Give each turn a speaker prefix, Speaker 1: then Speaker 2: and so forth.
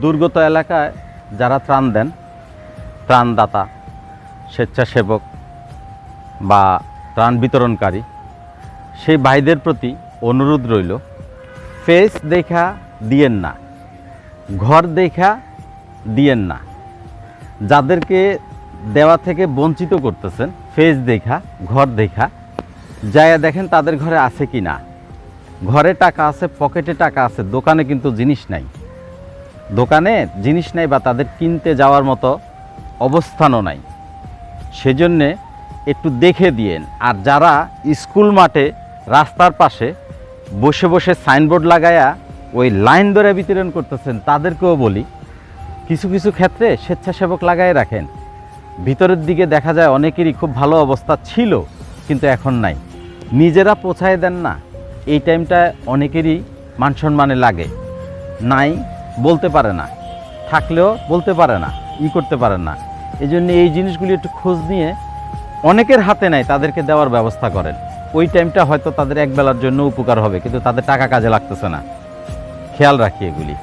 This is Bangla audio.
Speaker 1: দুর্গত এলাকায় যারা ত্রাণ দেন, ত্রাণদাতা, স্বেচ্ছাসেবক বা ত্রাণ বিতরণকারী, সেই ভাইদের প্রতি অনুরোধ রইল, ফেস দেখা দিয়েন না, ঘর দেখা দিয়েন না। যাদেরকে দেওয়া থেকে বঞ্চিত করতেছেন, ফেস দেখা, ঘর দেখা যায়া দেখেন তাদের ঘরে আছে কি না। ঘরে টাকা আছে, পকেটে টাকা আছে, দোকানে কিন্তু জিনিস নাই। দোকানে জিনিস নাই বা তাদের কিনতে যাওয়ার মতো অবস্থানও নাই। সেজন্যে একটু দেখে দিয়েন। আর যারা স্কুল মাঠে রাস্তার পাশে বসে বসে সাইনবোর্ড লাগায়া ওই লাইন ধরে বিতরণ করতেছেন, তাদেরকেও বলি কিছু কিছু ক্ষেত্রে স্বেচ্ছাসেবক লাগাই রাখেন। ভিতরের দিকে দেখা যায় অনেকেরই খুব ভালো অবস্থা ছিল, কিন্তু এখন নাই। নিজেরা পৌঁছায় দেন না, এই টাইমটা অনেকেরই মান সম্মানে লাগে। নাই বলতে পারে না, থাকলেও বলতে পারে না, করতে পারে না। এই জন্য এই জিনিসগুলি একটু খোঁজ নিয়ে অনেকের হাতে নাই তাদেরকে দেওয়ার ব্যবস্থা করেন। ওই টাইমটা হয়তো তাদের একবেলার জন্য উপকার হবে, কিন্তু তাদের টাকা কাজে লাগতেছে না। খেয়াল রাখি এগুলি।